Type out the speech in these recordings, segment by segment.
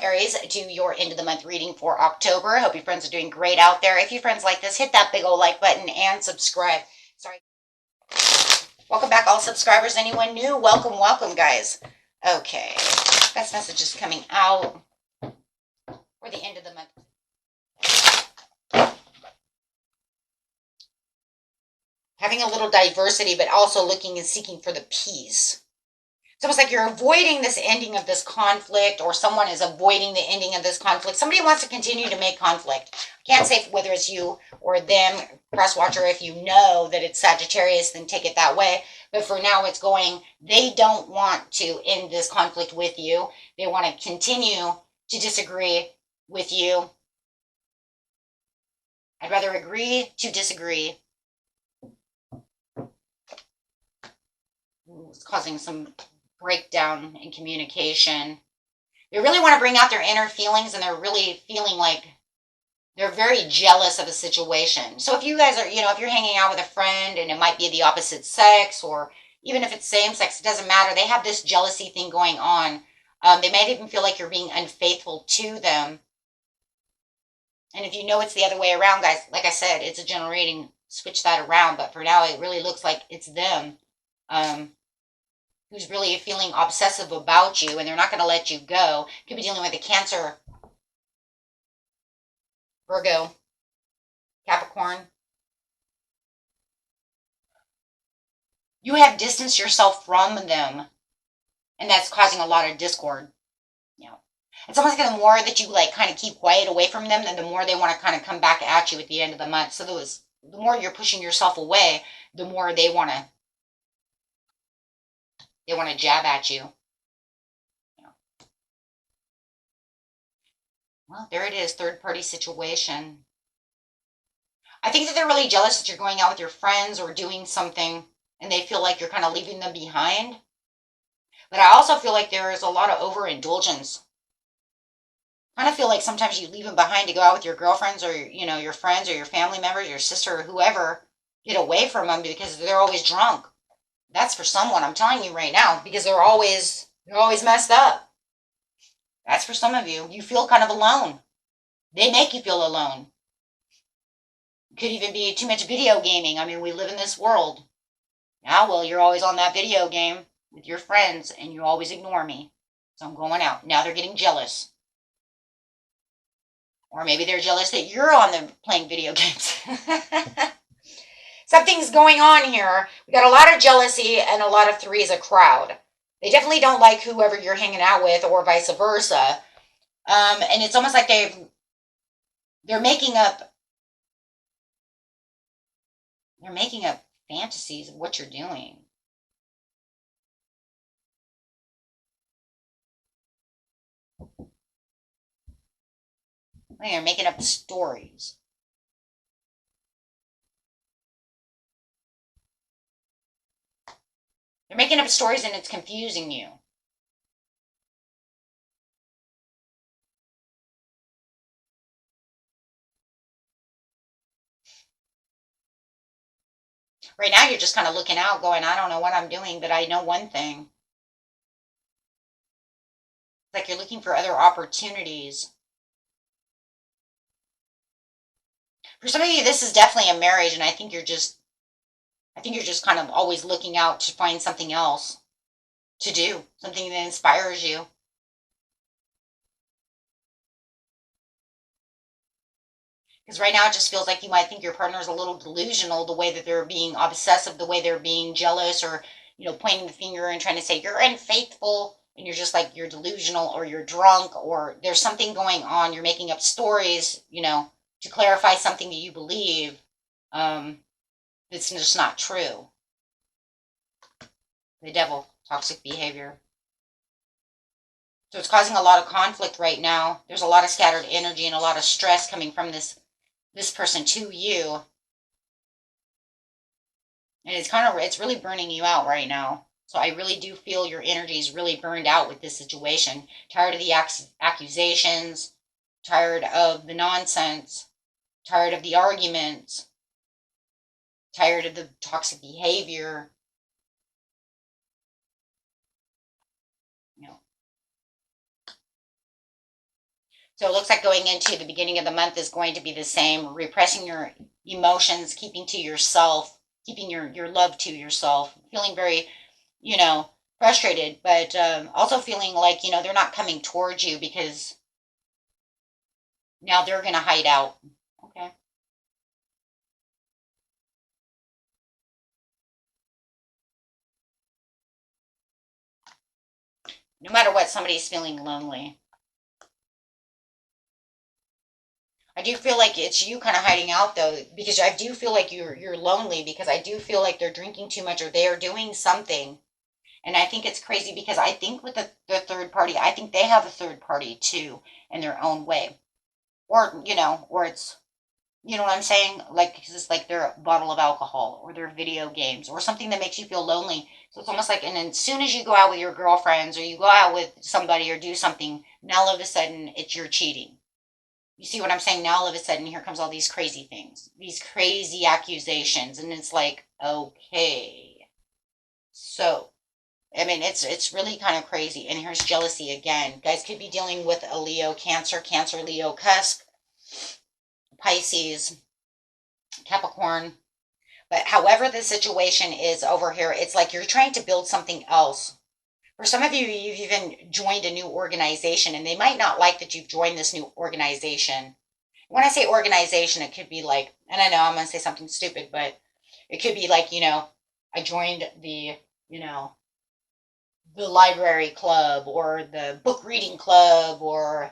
Aries, do your end of the month reading for October. I hope your friends are doing great out there. If your friends like this, hit that big old like button and subscribe. Sorry. Welcome back, all subscribers. Anyone new? Welcome, welcome, guys. Okay. Best messages coming out for the end of the month. Having a little diversity, but also looking and seeking for the peace. It's almost like you're avoiding this ending of this conflict, or someone is avoiding the ending of this conflict. Somebody wants to continue to make conflict. Can't say whether it's you or them, cross watcher. If you know that it's Sagittarius, then take it that way. But for now, it's going, they don't want to end this conflict with you. They want to continue to disagree with you. I'd rather agree to disagree. It's causing some breakdown in communication. They really want to bring out their inner feelings, and they're really feeling like they're very jealous of a situation. So if you guys are, if you're hanging out with a friend and it might be the opposite sex, or even if it's same sex, it doesn't matter. They have this jealousy thing going on. They might even feel like you're being unfaithful to them. And if you know it's the other way around, guys, like I said, it's a general reading. Switch that around. But for now, it really looks like it's them. Who's really feeling obsessive about you, and they're not going to let you go. Could be dealing with a Cancer, Virgo, Capricorn. You have distanced yourself from them, and that's causing a lot of discord. It's almost like the more that you kind of keep quiet away from them, then the more they want to kind of come back at you at the end of the month. So the more you're pushing yourself away, the more they want to jab at you. Well, there it is, third-party situation. I think that they're really jealous that you're going out with your friends or doing something, and they feel like you're kind of leaving them behind. But I also feel like there is a lot of overindulgence. I kind of feel like sometimes you leave them behind to go out with your girlfriends or, your friends or your family members, your sister or whoever. Get away from them because they're always drunk. That's for someone, I'm telling you right now, because they're always messed up. That's for some of you. You feel kind of alone. They make you feel alone. It could even be too much video gaming. I mean, we live in this world. Now, well, you're always on that video game with your friends, and you always ignore me. So I'm going out. Now they're getting jealous. Or maybe they're jealous that you're on them playing video games. Something's going on here. We got a lot of jealousy and a lot of three as a crowd. They definitely don't like whoever you're hanging out with, or vice versa. And it's almost like they're making up fantasies of what you're doing. They're making up stories. They're making up stories, and it's confusing you. Right now, you're just kind of looking out going, I don't know what I'm doing, but I know one thing. It's like you're looking for other opportunities. For some of you, this is definitely a marriage, and I think you're just kind of always looking out to find something else to do, something that inspires you. Because right now it just feels like you might think your partner is a little delusional, the way that they're being obsessive, the way they're being jealous, or, pointing the finger and trying to say you're unfaithful, and you're just like, you're delusional, or you're drunk, or there's something going on. You're making up stories, to clarify something that you believe. It's just not true. The devil, toxic behavior. So it's causing a lot of conflict right now. There's a lot of scattered energy and a lot of stress coming from this person to you. And it's really burning you out right now. So I really do feel your energy is really burned out with this situation. Tired of the accusations, tired of the nonsense, tired of the arguments, tired of the toxic behavior. So it looks like going into the beginning of the month is going to be the same, repressing your emotions, keeping to yourself, keeping your love to yourself, feeling very, you know, frustrated, but also feeling like, they're not coming towards you because now they're going to hide out. Okay. No matter what, somebody's feeling lonely. I do feel like it's you kind of hiding out though, because I do feel like you're lonely because I do feel like they're drinking too much or they are doing something. And I think it's crazy because I think with the third party, I think they have a third party too in their own way. Or, or it's, you know what I'm saying? Like, because it's like their bottle of alcohol or their video games or something that makes you feel lonely. So it's almost like, and then as soon as you go out with your girlfriends or you go out with somebody or do something, now all of a sudden it's you're cheating. You see what I'm saying? Now all of a sudden here comes all these crazy things, these crazy accusations. And it's like, okay. So I mean, it's really kind of crazy. And here's jealousy again. Guys could be dealing with a Leo, Cancer, Leo, cusp, Pisces, Capricorn. But however the situation is over here, it's like you're trying to build something else. For some of you, you've even joined a new organization, and they might not like that you've joined this new organization. When I say organization, it could be like, and I know I'm going to say something stupid, but it could be like, I joined you know, the library club or the book reading club or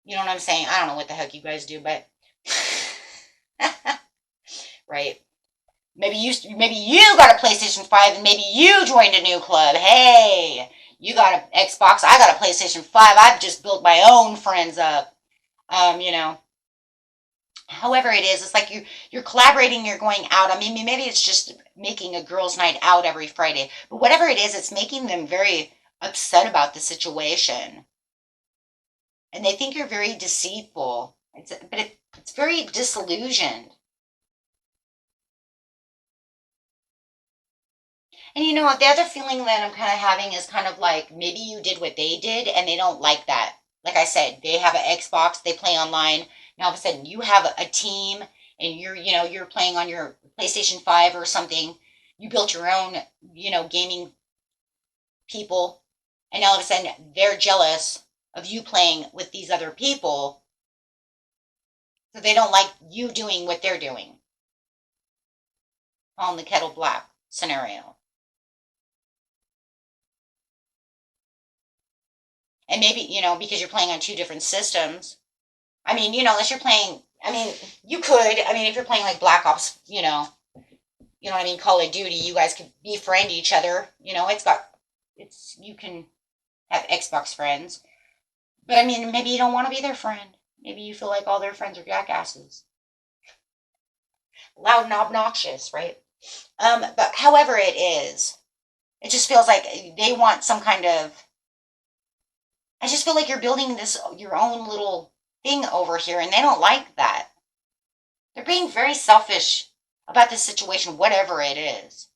you know what I'm saying? I don't know what the heck you guys do, but right. Maybe you got a PlayStation 5 and maybe you joined a new club. Hey, you got an Xbox, I got a PlayStation 5. I've just built my own friends up. You know. However it is, it's like you're collaborating, you're going out. I mean, maybe it's just making a girls' night out every Friday, but whatever it is, it's making them very upset about the situation, and they think you're very deceitful. It's very disillusioned. And the other feeling that I'm kind of having is kind of like maybe you did what they did and they don't like that. Like I said, they have an Xbox, they play online. Now all of a sudden you have a team and you're playing on your PlayStation 5 or something. You built your own, gaming people. And now all of a sudden they're jealous of you playing with these other people. So they don't like you doing what they're doing. On the kettle black scenario. And maybe, because you're playing on two different systems. I mean, unless you're playing, I mean, you could, I mean, if you're playing like Black Ops, what I mean, Call of Duty, you guys could befriend each other. You can have Xbox friends. But I mean, maybe you don't want to be their friend. Maybe you feel like all their friends are jackasses. Loud and obnoxious, right? But however it is, it just feels like they want some kind of, I just feel like you're building your own little thing over here, and they don't like that. They're being very selfish about this situation, whatever it is.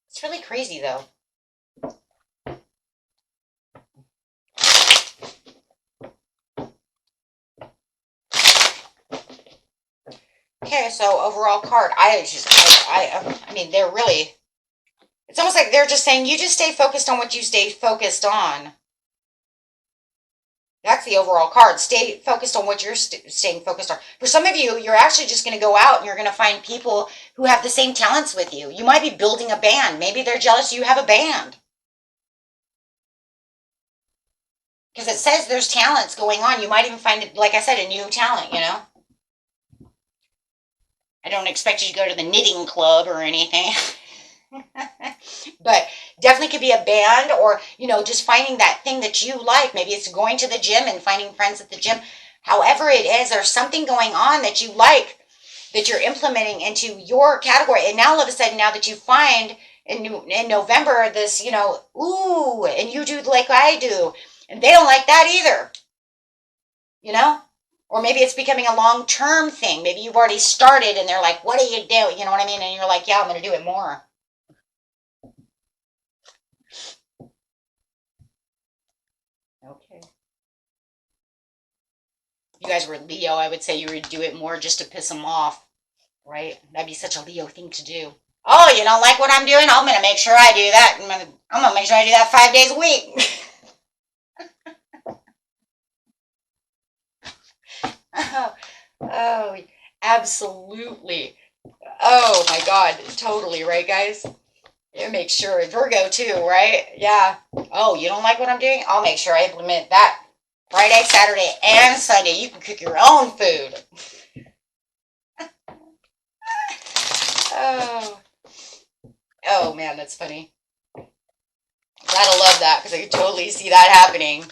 It's really crazy, though. Okay, so overall card, I mean, they're really, it's almost like they're just saying, you just stay focused on what you stay focused on. That's the overall card. Stay focused on what you're staying focused on. For some of you, you're actually just going to go out and you're going to find people who have the same talents with you. You might be building a band. Maybe they're jealous you have a band. Because it says there's talents going on. You might even find it, like I said, a new talent. I don't expect you to go to the knitting club or anything. But definitely could be a band or, just finding that thing that you like. Maybe it's going to the gym and finding friends at the gym. However it is, there's something going on that you like that you're implementing into your category. And now all of a sudden, now that you find in November this, ooh, and you do like I do, and they don't like that either, you know? Or maybe it's becoming a long-term thing. Maybe you've already started and they're like, what do? You know what I mean? And you're like, yeah, I'm going to do it more. Okay. If you guys were Leo, I would say you would do it more just to piss them off, right? That'd be such a Leo thing to do. Oh, you don't like what I'm doing? I'm gonna make sure I do that. I'm gonna make sure I do that 5 days a week. Oh, absolutely. Oh my God, totally, right, guys? Yeah, make sure. Virgo too, right? Yeah. Oh, you don't like what I'm doing? I'll make sure I implement that Friday, Saturday, and Sunday. You can cook your own food. Oh, oh man, that's funny. Gotta love that because I can totally see that happening.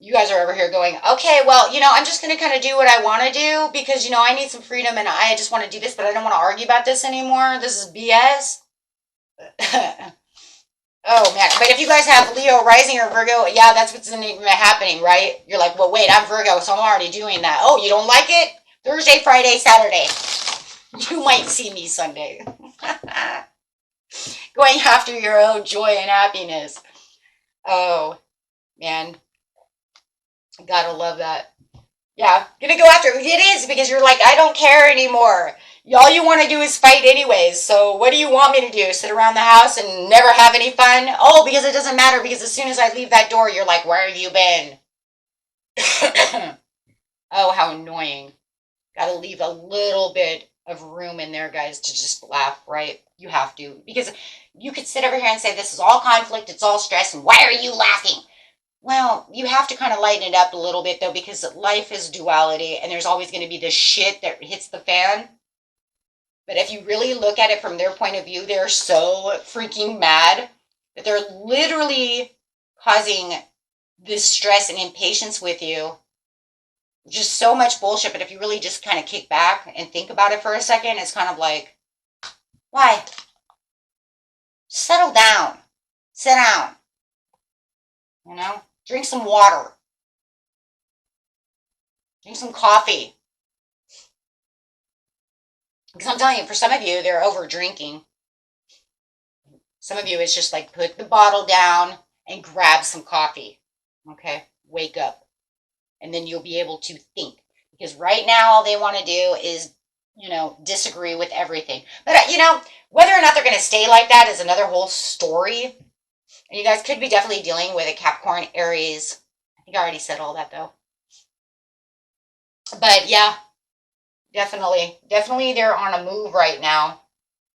You guys are over here going, okay, well, I'm just going to kind of do what I want to do because, I need some freedom and I just want to do this, but I don't want to argue about this anymore. This is BS. Oh, man. But if you guys have Leo rising or Virgo, yeah, that's what's happening, right? You're like, well, wait, I'm Virgo, so I'm already doing that. Oh, you don't like it? Thursday, Friday, Saturday. You might see me Sunday. Going after your own joy and happiness. Oh, man. Gotta love that. Yeah, gonna go after it. It is because you're like, I don't care anymore. All you want to do is fight anyways. So what do you want me to do? Sit around the house and never have any fun? Oh, because it doesn't matter. Because as soon as I leave that door, you're like, where have you been? Oh, how annoying. Gotta leave a little bit of room in there, guys, to just laugh, right? You have to. Because you could sit over here and say, this is all conflict, it's all stress, and why are you laughing? Well, you have to kind of lighten it up a little bit, though, because life is duality, and there's always going to be this shit that hits the fan. But if you really look at it from their point of view, they're so freaking mad that they're literally causing this stress and impatience with you. Just so much bullshit. But if you really just kind of kick back and think about it for a second, it's kind of like, why? Settle down. Sit down. Drink some water. Drink some coffee. Because I'm telling you, for some of you, they're over drinking. Some of you, it's just like put the bottle down and grab some coffee. Okay? Wake up. And then you'll be able to think. Because right now, all they want to do is, disagree with everything. But, whether or not they're going to stay like that is another whole story. And you guys could be definitely dealing with a Capricorn, Aries. I think I already said all that, though. But, yeah. Definitely they're on a move right now.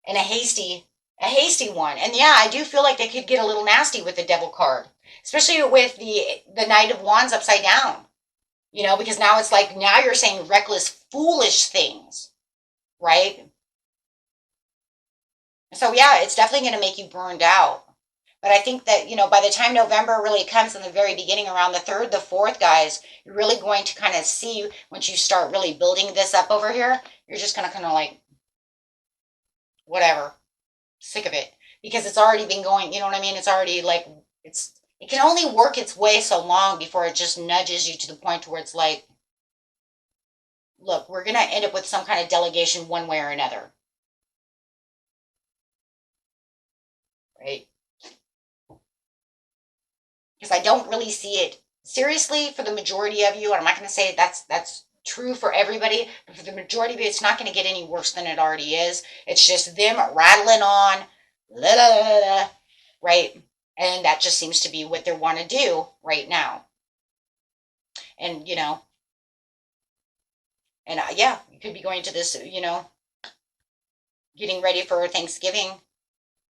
And a hasty one. And yeah, I do feel like they could get a little nasty with the devil card. Especially with the Knight of Wands upside down. Because now it's like, now you're saying reckless, foolish things. Right? So yeah, it's definitely going to make you burned out. But I think that, by the time November really comes in the very beginning, around the 3rd, the 4th, guys, you're really going to kind of see, once you start really building this up over here, you're just going to kind of like, whatever, sick of it. Because it's already been going, you know what I mean? It's already like, it can only work its way so long before it just nudges you to the point where it's like, look, we're going to end up with some kind of delegation one way or another. Right? Because I don't really see it seriously for the majority of you, and I'm not going to say that's true for everybody, but for the majority of you, it's not going to get any worse than it already is. It's just them rattling on, la, la, la, la, right? And that just seems to be what they want to do right now. And, and yeah, you could be going to this, getting ready for Thanksgiving,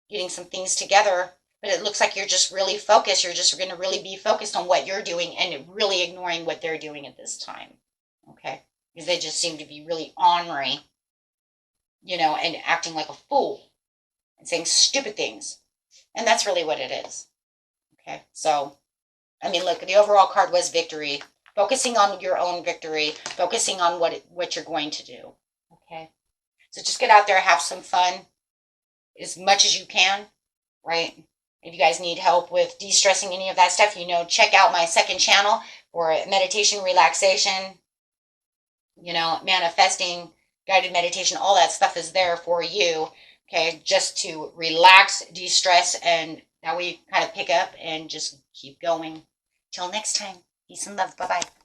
getting some things together. But it looks like you're just really focused. You're just going to really be focused on what you're doing and really ignoring what they're doing at this time. Okay? Because they just seem to be really ornery, and acting like a fool and saying stupid things. And that's really what it is. Okay? So, I mean, look, the overall card was victory. Focusing on your own victory. Focusing on what you're going to do. Okay? So just get out there, have some fun as much as you can, right? If you guys need help with de-stressing any of that stuff, check out my second channel for meditation, relaxation, manifesting, guided meditation, all that stuff is there for you, okay, just to relax, de-stress, and now we kind of pick up and just keep going. Till next time, peace and love. Bye-bye.